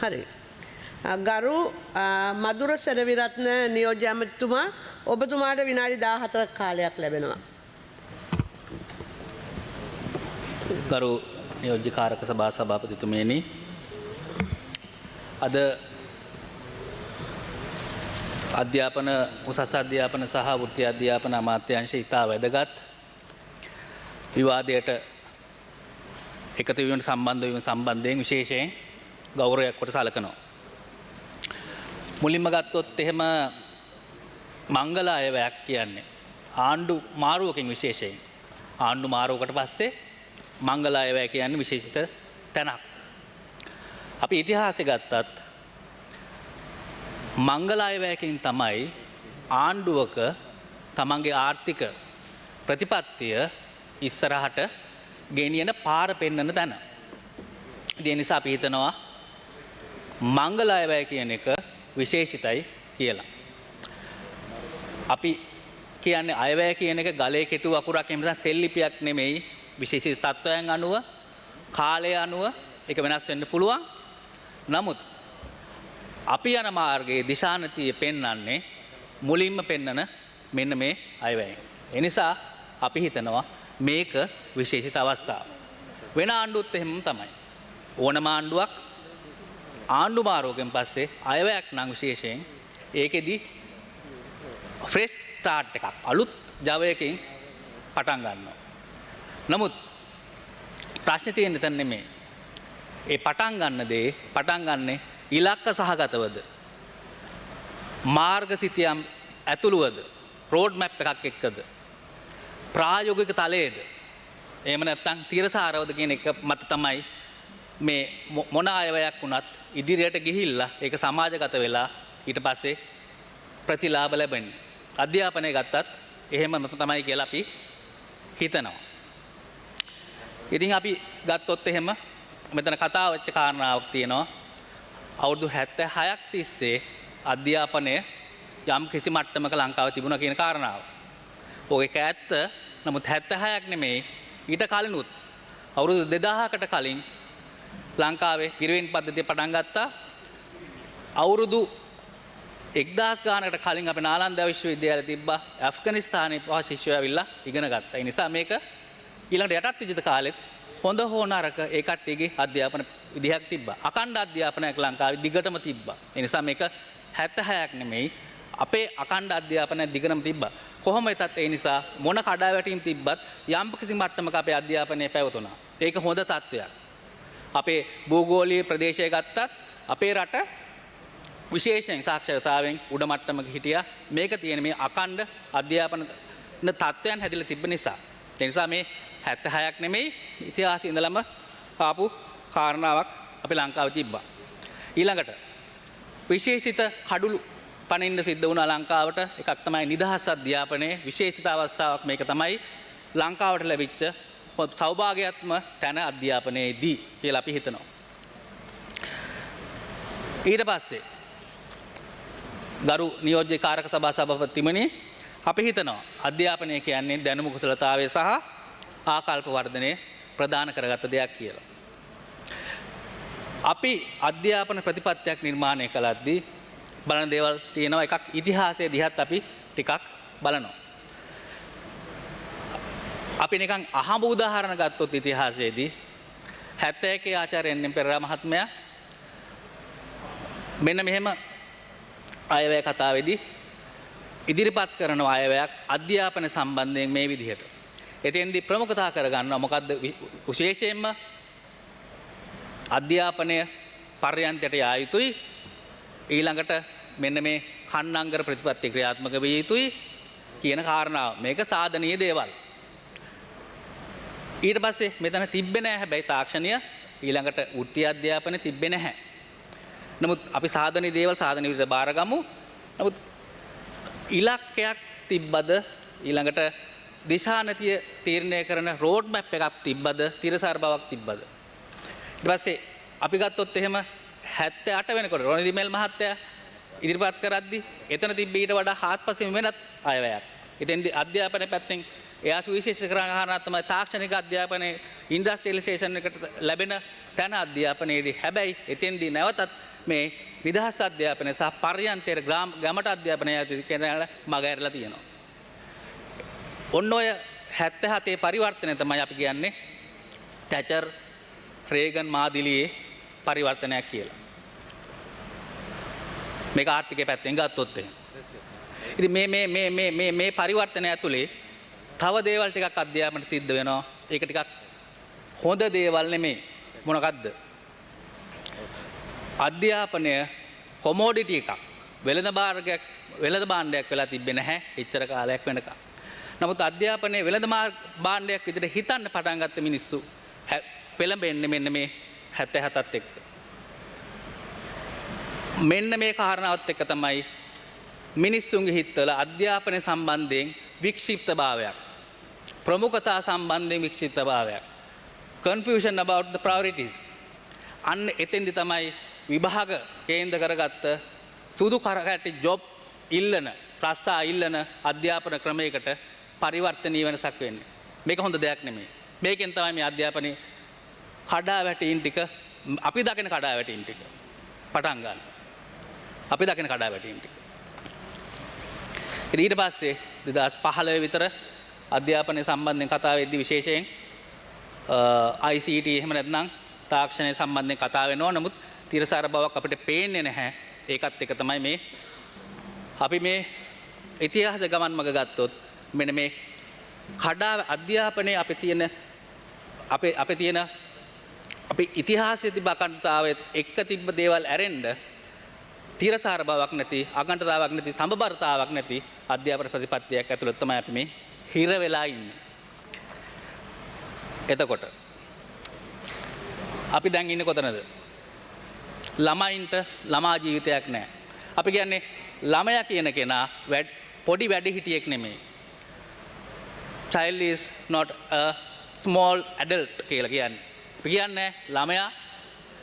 හරි. ගරු මදුර සෙනවිරත්න නියෝජ්‍ය ඇමතිතුමා ඔබතුමාට විනාඩි 14ක් කාලයක් ලැබෙනවා. ගරු නියෝජ්‍ය කාරක සභා සභාපතිතුමනි, අද අධ්‍යාපන උසස් අධ්‍යාපන සහ වෘත්ති අධ්‍යාපන අමාත්‍යාංශය ඉතා වැදගත් විවාදයට එකතු වීමට සම්බන්ධ වීම සම්බන්ධයෙන් විශේෂයෙන් ගෞරවයක් කොට සලකනවා. මුලින්ම ගත්තොත් එහෙම මංගල අයවැයක් කියන්නේ ආණ්ඩු මාරුවකින් විශේෂයෙන් ආණ්ඩු මාරුවකට පස්සේ මංගල අයවැය කියන්නේ විශේෂිත තැනක්. අපි ඉතිහාසය ගත්තත් මංගල අයවැයකින් තමයි ආණ්ඩුවක තමන්ගේ ආර්ථික ප්‍රතිපත්තිය ඉස්සරහට ගෙනියන පාර පෙන්වන තැන. ඒ නිසා අපි හිතනවා මංගල අයවැය කියන එක විශේෂිතයි කියලා. අපි කියන්නේ අයවැය කියන එක ගලේ කෙටු අකුරක් එහෙම නැත්නම් සෙල්ලිපියක් නෙමෙයි. විශේෂිත තත්ත්වයන් අනුව කාලය අනුව ඒක වෙනස් වෙන්න පුළුවන්. නමුත් අපි යන මාර්ගයේ දිශානතිය පෙන්වන්නේ මුලින්ම පෙන්වන මෙන්න මේ අයවැයෙන්. ඒ නිසා අපි හිතනවා මේක විශේෂිත අවස්ථාවක්. වෙන ආණ්ඩුවත් එහෙම තමයි. ඕනම ආණ්ඩුවක් ආණ්ඩු මාරුවකින් පස්සේ අයවැයක් නම් විශේෂයෙන් ඒකෙදි ෆ්‍රෙෂ් ස්ටාර්ට් එකක් අලුත් ජවයකින් පටන් ගන්නවා. නමුත් ප්‍රශ්නේ තියෙන තැන නෙමෙයි. ඒ පටන් ගන්න දේ පටන් ගන්නෙ ඉලක්ක සහගතවද? මාර්ගසිතියම් ඇතුළුවද? රෝඩ් මැප් එකක් එක්කද? ප්‍රායෝගික තලයේද? එහෙම නැත්නම් තිරසාරවද කියන එක මත තමයි මේ මොන අයවැයක් වුණත් ඉදිරියට ගිහිල්ලා ඒක සමාජගත වෙලා ඊට පස්සේ ප්‍රතිලාභ ලැබෙන්නේ. අධ්‍යාපනය ගත්තත් එහෙම තමයි කියලා අපි හිතනවා. ඉතින් අපි ගත්තොත් එහෙම මෙතන කතා වෙච්ච කාරණාවක් තියෙනවා. අවුරුදු 76ක් තිස්සේ අධ්‍යාපනය යම් කිසි මට්ටමක ලංකාවේ තිබුණා කියන කාරණාව. ඔක ඇත්ත. නමුත් 76ක් නෙමෙයි ඊට කලිනුත් අවුරුදු 2000කට කලින් ලංකාවේ පිරිවෙන් පද්ධතිය පටන් ගත්තා. අවුරුදු 1000 ගානකට කලින් අපේ නාලන්දා විශ්වවිද්‍යාලයේ තිබ්බා ඇෆ්ගනිස්තානයේ පහ ශිෂ්‍යයෝ ඇවිල්ලා ඉගෙන ගත්තා. ඒ නිසා මේක ඊළඟට යටත් විජිත කාලෙත් හොඳ හෝ නරක ඒ කට්ටියගේ අධ්‍යාපන විදිහක් තිබ්බා. අඛණ්ඩ අධ්‍යාපනයක් ලංකාවේ දිගටම තිබ්බා. ඒ නිසා මේක 76ක් නෙමෙයි අපේ අඛණ්ඩ අධ්‍යාපනය දිගටම තිබ්බා. කොහොම වෙතත් ඒ නිසා මොන කඩාවැටීම් තිබ්බත් යම් කිසි මට්ටමක අපේ අධ්‍යාපනය පැවතුණා. ඒක හොඳ තත්ත්වයක්. අපේ භූගෝලීය ප්‍රදේශය ගත්තත් අපේ රට විශේෂයෙන් සාක්ෂරතාවෙන් උඩ මට්ටමක හිටියා. මේක තියෙන මේ අඛණ්ඩ අධ්‍යාපන තත්ත්වයන් හැදිලා තිබ්බ නිසා. ඒ නිසා මේ 76ක් නෙමෙයි ඉතිහාසයේ ඉඳලම ආපු කාරණාවක් අපේ ලංකාවේ තිබ්බා. ඊළඟට විශේෂිත කඩුළු පනින්න සිද්ධ වුණා ලංකාවට. එකක් තමයි නිදහස් අධ්‍යාපනයේ විශේෂිත අවස්ථාවක්. මේක තමයි ලංකාවට ලැබිච්ච සෞභාග්‍යත්ම තැන අධ්‍යාපනයේදී කියලා අපි හිතනවා. ඊට පස්සේ ගරු නියෝජ්‍ය කාරක සභා සභාපතිතුමනි, අපි හිතනවා අධ්‍යාපනය කියන්නේ දැනුම කුසලතාවය සහ ආකල්ප වර්ධනය ප්‍රදාන කරගත්ත දෙයක් කියලා. අපි අධ්‍යාපන ප්‍රතිපත්තියක් නිර්මාණය කළද්දී බලන දේවල් තියෙනවා. එකක් ඉතිහාසයේ දිහත් අපි ටිකක් බලනවා. අපි නිකන් අහඹ උදාහරණ ගත්තොත් ඉතිහාසයේදී 71 ආචාර්ය එන්.එම්. පෙරේරා මහත්මයා මෙන්න මෙහෙම අයවැය කතාවේදී ඉදිරිපත් කරන අයවැයක් අධ්‍යාපන සම්බන්ධයෙන් මේ විදිහට. එතෙන්දී ප්‍රමුඛතා කරගන්නවා මොකද්ද විශේෂයෙන්ම අධ්‍යාපනය පර්යන්තයට යා යුතුයි. ඊළඟට මෙන්න මේ කන්නංගර ප්‍රතිපත්ති ක්‍රියාත්මක විය යුතුයි කියන කාරණාව. මේක සාධනීය දේවල්. ඊට පස්සේ මෙතන තිබ්බේ නැහැ හැබැයි තාක්ෂණීය ඊළඟට වෘත්ති අධ්‍යාපනය තිබ්බේ නැහැ. නමුත් අපි සාධනීය දේවල් සාධනීය විදිහට බාරගමු. නමුත් ඉලක්කයක් තිබ්බද ඊළඟට දිශානතිය තීරණය කරන රෝඩ් මැප් එකක් තිබ්බද තිරසාර බවක් තිබ්බද? ඊට පස්සේ අපි ගත්තොත් එහෙම 78 වෙනකොට රොනිදි මෙල් මහත්තයා ඉදිරිපත් කරද්දී එතන තිබ්බ ඊට වඩා හාත්පසින් වෙනත් අයවැයක්. ඉතින්දී අධ්‍යාපනය පැත්තෙන් එයා සුවිශේෂ කරන තමයි තාක්ෂණික අධ්‍යාපනයේ ඉන්ඩස්ට්‍රියලයිසේෂන් එකට ලැබෙන තැන අධ්‍යාපනයේදී. හැබැයි එතෙන්දී නැවතත් මේ විදහස් අධ්‍යාපනය සහ පර්යන්තයේ ගමට අධ්‍යාපනය කියන මග ඇරලා තියෙනවා. ඔන්න ඔය 77 පරිවර්තනය තමයි අපි කියන්නේ තැචර් රේගන් මාදිලියේ පරිවර්තනයක් කියලා. මේක ආර්ථිකය පැත්තෙන් ගත්තොත් එහෙම. ඉතින් මේ පරිවර්තනය ඇතුලේ තව දේවල් ටිකක් අධ්‍යාපනයට සිද්ධ වෙනවා. ඒක ටිකක් හොඳ දේවල් නෙමෙයි. මොනකද්ද? අධ්‍යාපනය කොමෝඩිටි එකක්. වෙළඳ භාණ්ඩයක් වෙලා තිබෙන්නේ නැහැ එච්චර කාලයක් වෙනකම්. නමුත් අධ්‍යාපනයේ වෙළඳ භාණ්ඩයක් විදිහට හිතන්න පටන් ගත්ත මිනිස්සු පෙළඹෙන්නේ මෙන්න මේ 77ත් එක්ක. මෙන්න මේ කාරණාවත් එක්ක තමයි මිනිස්සුන්ගේ හිතවල අධ්‍යාපනය සම්බන්ධයෙන් වික්ෂිප්තභාවයක්, ප්‍රමුඛතා සම්බන්ධයෙන් වික්ෂිප්තභාවයක්, confusion about the priorities. අන්න එතෙන්දි තමයි විභාග කේන්ද්‍ර කරගත්ත සුදු කරකැටි ජොබ් ඉල්ලන, රස්සා ඉල්ලන අධ්‍යාපන ක්‍රමයකට පරිවර්තනීය වෙනසක් වෙන්නේ. මේක හොඳ දෙයක් නෙමෙයි. මේකෙන් තමයි මේ අධ්‍යාපනයේ කඩාවැටීම් ටික, අපි දකින කඩාවැටීම් ටික පටන් ගන්න. අපි දකින කඩාවැටීම් ටික. ඊට පස්සේ 2015 විතර අධ්‍යාපනය සම්බන්ධයෙන් කතා වෙද්දී විශේෂයෙන් ICT එහෙම නැත්නම් තාක්ෂණය සම්බන්ධයෙන් කතා වෙනවා. නමුත් තිරසාර බවක් අපිට පේන්නේ නැහැ. ඒකත් එක තමයි මේ අපි මේ ඉතිහාස ගමන් මග ගත්තොත් මෙන්න මේ අධ්‍යාපනයේ අපේ ඉතිහාසයේ තිබ අකණ්ඩතාවයත් එක්ක තිබ්බ දේවල් ඇරෙන්න තිරසාර බවක් නැති, අකණ්ඩතාවක් නැති, සමබරතාවක් නැති අධ්‍යාපන ප්‍රතිපත්තියක් ඇතුළත තමයි අපි මේ හිර වෙලා ඉන්නේ. එතකොට අපි දැන් ඉන්නේ කොතනද? ළමයින්ට ළමා ජීවිතයක් නැහැ. අපි කියන්නේ ළමයා කියන කෙනා පොඩි වැඩිහිටියෙක් නෙමෙයි. Child is not a small adult කියලා කියන්නේ. අපි කියන්නේ ළමයා.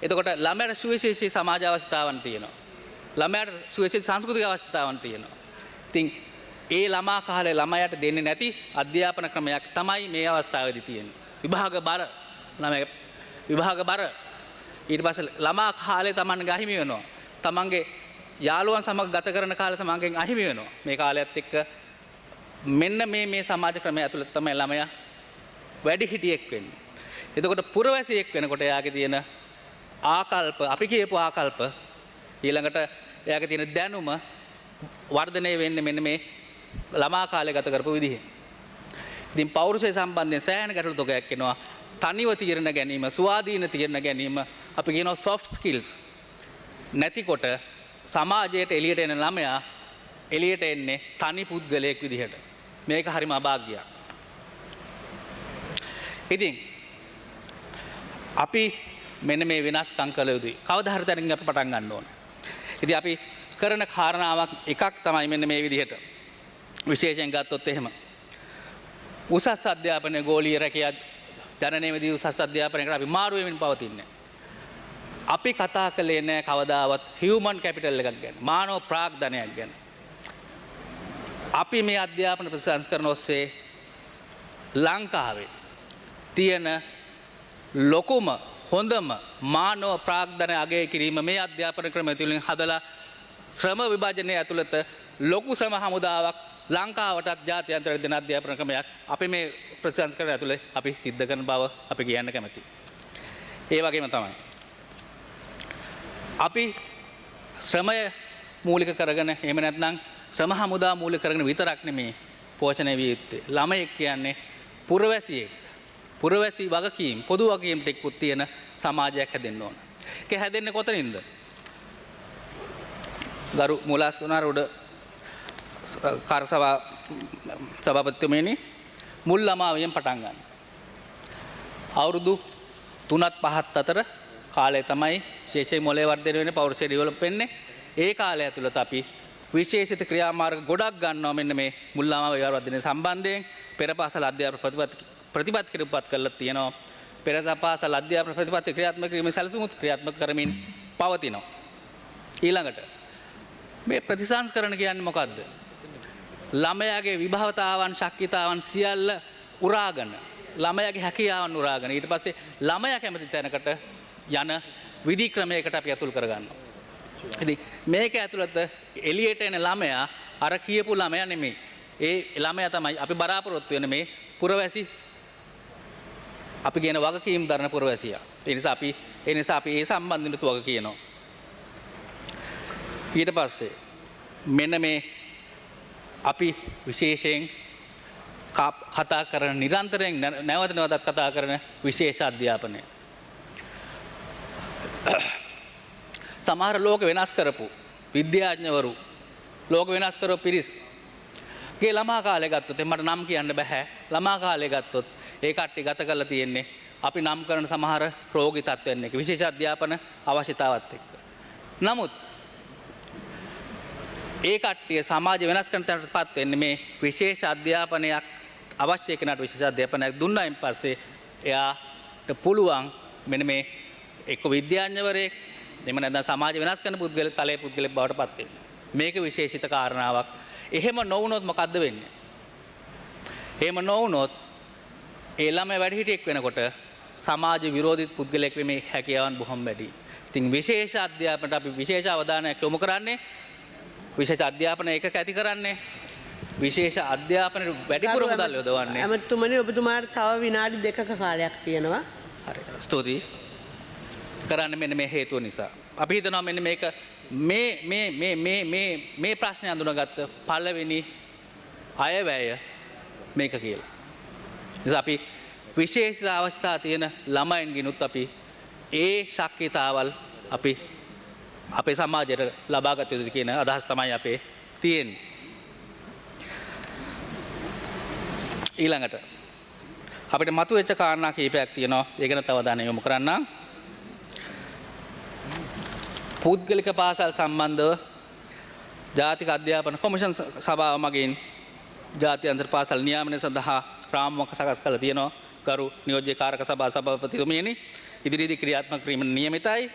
එතකොට ළමයාට සුවිශේෂී සමාජ අවස්ථාවන් තියෙනවා. ළමයාට සුවිශේෂී සංස්කෘතික අවස්ථාවන් තියෙනවා. ඉතින් ඒ ළමා කාලේ ළමයාට දෙන්නේ නැති අධ්‍යාපන ක්‍රමයක් තමයි මේ අවස්ථාවේදී තියෙන්නේ. විභාග බර ළමයා විභාග බර. ඊට පස්සේ ළමා කාලේ Taman අහිමි වෙනවා. Tamanගේ යාළුවන් සමග ගත කරන කාලේ Tamanගෙන් අහිමි වෙනවා. මේ කාලයත් එක්ක මෙන්න මේ සමාජ ක්‍රමය ඇතුළත තමයි ළමයා වැඩිහිටියෙක් වෙන්නේ. එතකොට පුරවැසියෙක් වෙනකොට එයාගේ තියෙන ආකල්ප, අපි කියපු ආකල්ප ඊළඟට එයාගේ තියෙන දැනුම වර්ධනය වෙන්නේ මෙන්න මේ ළමා කාලේ ගත කරපු විදිහේ. ඉතින් පෞරුෂය සම්බන්ධයෙන් සෑහෙන ගැටලු තොගයක් එනවා. තනිව තීරණ ගැනීම, ස්වාධීන තීරණ ගැනීම අපි කියනවා soft skills. නැතිකොට සමාජයට එළියට එන ළමයා එළියට එන්නේ තනි පුද්ගලයෙක් විදිහට. මේක හරිම අභාග්‍යයක්. ඉතින් අපි මෙන්න මේ වෙනස්කම් කළ යුතුයි. කවදා හරි තැනකින් අපි පටන් ගන්න ඕන. ඉතින් අපි කරන කාරණාවක් එකක් තමයි මෙන්න මේ විදිහට. විශේෂයෙන් ගත්තොත් එහෙම උසස් අධ්‍යාපනයේ ගෝලීය රැකියා ජනනයේදී උසස් අධ්‍යාපනයකට අපි මාරු වෙමින් පවතින්නේ. අපි කතා කළේ නැහැ කවදාවත් හියුමන් කැපිටල් එකක් ගැන, මානව ප්‍රාග්ධනයක් ගැන. අපි මේ අධ්‍යාපන ප්‍රතිසංස්කරණ ඔස්සේ ලංකාවේ තියෙන ලොකුම හොඳම මානව ප්‍රාග්ධනය අගය කිරීම මේ අධ්‍යාපන ක්‍රමය තුළින් හදලා ශ්‍රම විභජනය ඇතුළත ලොකු ශ්‍රම හමුදාවක් ලංකාවටත් ජාත්‍යන්තරයට දෙන අධ්‍යාපන ක්‍රමයක් අපි මේ ප්‍රතිසංස්කරණ ඇතුළේ අපි සිද්ධ කරන බව අපි කියන්න කැමතියි. ඒ වගේම තමයි අපි ශ්‍රමය මූලික කරගෙන එහෙම නැත්නම් ශ්‍රම හමුදා මූලික කරගෙන විතරක් නෙමේ පෝෂණය විය යුත්තේ. ළමයෙක් කියන්නේ පුරවැසියෙක්. පුරවැසි වගකීම්, පොදු වගකීම් ටිකකුත් තියෙන සමාජයක් හැදෙන්න ඕන. ඒක හැදෙන්නේ කොතනින්ද? ගරු මුලස්වනාරුඩ කාර්යසභා සභාපතිතුමනි මුල් ළමාවෙන් පටන් ගන්න. අවුරුදු 3ත් 5ත් අතර කාලය තමයි විශේෂයෙන් මොලේ වර්ධනය වෙන්නේ, පෞරුෂය ඩෙවලොප් වෙන්නේ. ඒ කාලය ඇතුළත අපි විශේෂිත ක්‍රියාමාර්ග ගොඩක් ගන්නවා මෙන්න මේ මුල් ළමා වර්ධනය සම්බන්ධයෙන්. පෙරපාසල අධ්‍යාපන ප්‍රතිපත්ති ක්‍රියාත්මක කරලා තියෙනවා. පෙරපාසල අධ්‍යාපන ප්‍රතිපත්ති ක්‍රියාත්මක කිරීමේ සැලසුමුත් ක්‍රියාත්මක කරමින් පවතිනවා. ඊළඟට මේ ප්‍රතිසංස්කරණ කියන්නේ මොකද්ද? ළමයාගේ විභවතාවන් ශක්්‍යතාවන් සියල්ල උරාගෙන ළමයාගේ හැකියාවන් උරාගෙන ඊට පස්සේ ළමයා කැමති තැනකට යන විධික්‍රමයකට අපි ඇතුල් කරගන්නවා. ඉතින් මේක ඇතුළත එළියට එන ළමයා අර කියපු ළමයා නෙමෙයි. ඒ ළමයා තමයි අපි බලාපොරොත්තු වෙන මේ පුරවැසි අපි කියන වගකීම් දරන පුරවැසියා. ඒ නිසා අපි ඒ සම්බන්ධිනුත් වග කියනවා. ඊට පස්සේ මෙන්න මේ අපි විශේෂයෙන් කතා කරන නිරන්තරයෙන් නැවත නැවතත් කතා කරන විශේෂ අධ්‍යාපනය. සමහර ලෝක වෙනස් කරපු විද්‍යාඥවරු ලෝක වෙනස් කරපු පිරිස් ගේ ළමා කාලේ ගත්තොත් මට නම් කියන්න බෑ. ළමා කාලේ ගත්තොත් ඒ කට්ටිය ගත කරලා තියෙන්නේ අපි නම් කරන සමහර රෝගී තත්ත්වයන් එක විශේෂ අධ්‍යාපන අවශ්‍යතාවත් එක්ක. නමුත් ඒ කට්ටිය සමාජ වෙනස් කරන තැනටපත් වෙන්නේ මේ විශේෂ අධ්‍යාපනයක් අවශ්‍ය කෙනාට විශේෂ අධ්‍යාපනයක් දුන්නායින් පස්සේ එයාට පුළුවන් මෙන්න මේ එක්ක විද්‍යාඥවරයෙක් එහෙම නැත්නම් සමාජ වෙනස් කරන තලයේ පුද්ගලෙක් බවට පත් වෙන්න. මේක විශේෂිත කාරණාවක්. එහෙම නොවුනොත් මොකද්ද වෙන්නේ? එහෙම නොවුනොත් ඒ ළමයා වැඩිහිටියෙක් වෙනකොට සමාජ විරෝධී පුද්ගලයෙක් වෙමේ හැකියාවන් බොහොම වැඩි. ඉතින් විශේෂ අධ්‍යාපනයට අපි විශේෂ අවධානයක් යොමු කරන්නේ විශේෂ අධ්‍යාපන ඒකක ඇති කරන්නේ විශේෂ අධ්‍යාපනයට වැඩිපුර මුදල් යොදවන්නේ. ඇමතුමනි ඔබතුමාට තව විනාඩි 2ක කාලයක් තියෙනවා. හරි. ස්තුතියි. කරන්න මෙන්න මේ හේතුව නිසා. අපි හිතනවා මෙන්න මේක මේ ප්‍රශ්නය අඳුනගත්ත පළවෙනි අයවැය මේක කියලා. නිසා අපි විශේෂ අවශ්‍යතා තියෙන ළමයින්ගෙනුත් අපි ඒ ශක්්‍යතාවල් අපි අපේ සමාජයට ලබාගත යුතුයි කියන අදහස් තමයි අපේ තියෙන්නේ. ඊළඟට අපිට මතුවෙච්ච කාරණා කීපයක් තියෙනවා. ඒක ගැන තව අවධානය යොමු කරන්නම්. පුද්ගලික පාසල් සම්බන්ධව ජාතික අධ්‍යාපන කොමිෂන් සභාව මගින් ජාත්‍යන්තර පාසල් නියාමනය සඳහා රාමුවක් සකස් කරලා තියෙනවා. ගරු නියෝජ්‍ය කාරක සභා සභාපතිතුමියනි ඉදිරියේදී ක්‍රියාත්මක කිරීම නියමිතයි.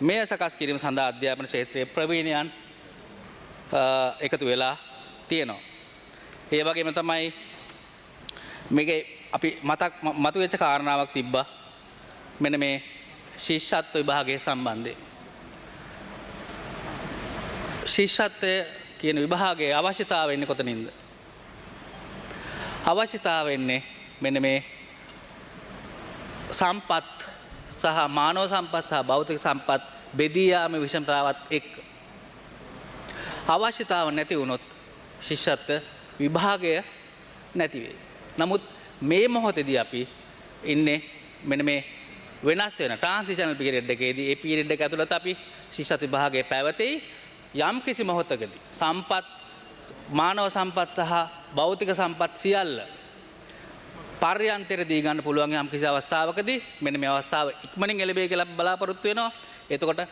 මේ සකස් කිරීම සඳහා අධ්‍යාපන ක්ෂේත්‍රයේ ප්‍රවීණයන් එකතු වෙලා තියෙනවා. ඒ වගේම තමයි මේකේ අපි මතුවෙච්ච කාරණාවක් තිබ්බා. මෙන්න මේ ශිෂ්‍යත්ව විභාගයේ සම්බන්ධයෙන්. ශිෂ්‍යත්වය කියන විභාගයේ අවශ්‍යතාවය වෙන්නේ කොතනින්ද? අවශ්‍යතාවය වෙන්නේ මෙන්න මේ සම්පත් සහ මානව සම්පත් සහ භෞතික සම්පත් බෙදී යාම විෂමතාවත් එක්ක. අවශ්‍යතාව නැති වුණොත් ශිෂ්‍යත්ව විභාගය නැති වෙයි. නමුත් මේ මොහොතේදී අපි ඉන්නේ මෙන්න මේ වෙනස් වෙන ට්‍රාන්සිෂනල් පීරියඩ් එකේදී ඒ පීරියඩ් එක ඇතුළත අපි ශිෂ්‍යත්ව විභාගයේ පැවතෙයි. යම් කිසි මොහොතකදී සම්පත් මානව සම්පත් සහ භෞතික සම්පත් සියල්ල පර්යන්තයට දී ගන්න පුළුවන් යම් කිසි අවස්ථාවකදී මෙන්න මේ අවස්ථාව ඉක්මනින් එළඹේ කියලා බලාපොරොත්තු වෙනවා. එතකොට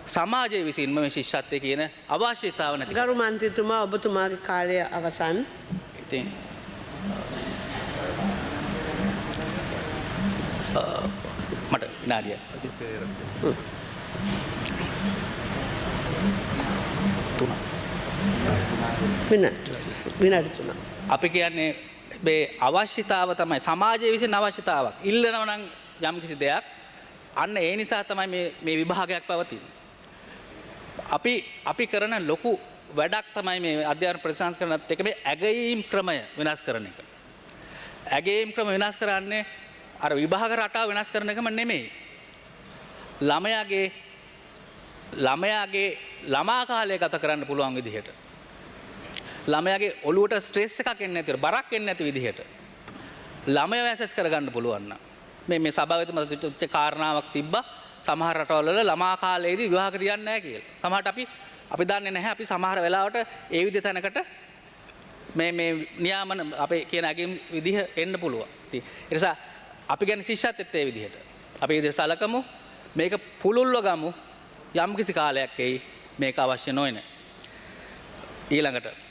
සමාජයේ විසින්ම මේ ශිෂ්‍යත්වයේ කියන අවශ්‍යතාව නැති. ගරු මන්ත්‍රීතුමා ඔබතුමාගේ කාලය අවසන්. ඉතින් මට විනාඩියක්. විනාඩි 3. අපි කියන්නේ මේ අවශ්‍යතාව තමයි සමාජයේ විසින් අවශ්‍යතාවක් ඉල්ලනවා නම් යම් කිසි දෙයක් අන්න ඒ නිසා තමයි මේ විභාගයක් පවතින්නේ. අපි කරන ලොකු වැඩක් තමයි මේ අධ්‍යාපන ප්‍රතිසංස්කරණත් එක්ක මේ ඇගයීම් ක්‍රමය වෙනස් කරන එක. ඇගයීම් ක්‍රම වෙනස් කරන්නේ අර විභාග රටාව වෙනස් කරන එකම නෙමෙයි. ළමයාගේ ළමා කාලය ගත කරන්න පුළුවන් විදිහට. ළමයාගේ ඔළුවට ස්ට්‍රෙස් එකක් එන්නේ නැතිව බරක් එන්නේ නැති විදිහට. ළමයා ඇසස් කරගන්න පුළුවන් නම් මේ සභාවෙත් මතක කාරණාවක් තිබ්බා. සමහර රටවල් වල ළමා කාලයේදී විවාහ තියන්නේ නැහැ කියලා. සමහරට අපි දන්නේ නැහැ. අපි සමහර වෙලාවට ඒ විදිහ තැනකට මේ නියාමන අපේ කියන අගින් විදිහ එන්න පුළුවන්. ඉතින් ඒ නිසා අපි කියන්නේ ශිෂ්‍යත්වෙත් ඒ විදිහට. අපි ඉදිරිය සලකමු. මේක පුළුල්ව ගමු. යම් කිසි කාලයක් එයි මේක අවශ්‍ය නොවන. ඊළඟට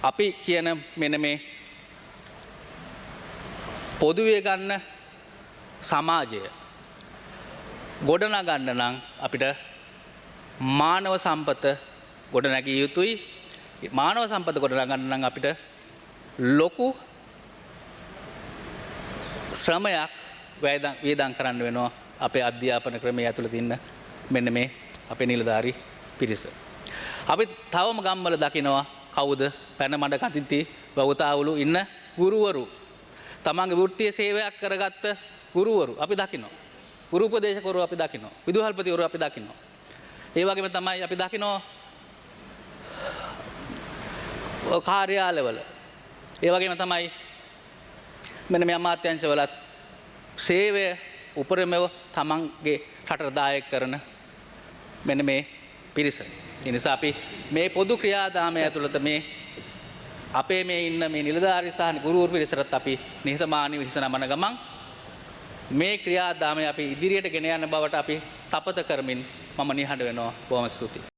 අපි කියන මෙන්න මේ පොදුවේ ගන්න සමාජය ගොඩනගන්න නම් අපිට මානව සම්පත ගොඩනැගිය යුතුයි. මානව සම්පත ගොඩනගන්න නම් අපිට ලොකු ශ්‍රමයක් වේදම් කරන්න වෙනවා අපේ අධ්‍යාපන ක්‍රමය ඇතුළත ඉන්න මෙන්න මේ අපේ නිලධාරී පිරිස. අපි තවම ගම්වල දකිනවා කවුද පැන මඩ කතිති බෞතාවුලු ඉන්න ගුරුවරු. තමන්ගේ වෘත්තීය සේවයක් කරගත්ත ගුරුවරු අපි දකිනවා. ගුරු උපදේශකවරු අපි දකිනවා. විදුහල්පතිවරු අපි දකිනවා. ඒ වගේම තමයි අපි දකිනවා කාර්යාලවල. ඒ වගේම තමයි මෙන්න මේ අමාත්‍යාංශවලත් සේවය උපරිමව තමන්ගේ රටට දායක කරන මෙන්න මේ පිරිස. ඒ නිසා අපි මේ පොදු ක්‍රියාදාමය ඇතුළත මේ අපේ මේ ඉන්න මේ නිලධාරී සහ ගුරුවරු පිරිසට අපි නිහතමානීව හිස නමන ගමන් මේ ක්‍රියාදාමය අපි ඉදිරියට ගෙන යන බවට අපි සපත කරමින් මම නිහඬ වෙනවා. බොහොම ස්තුතියි.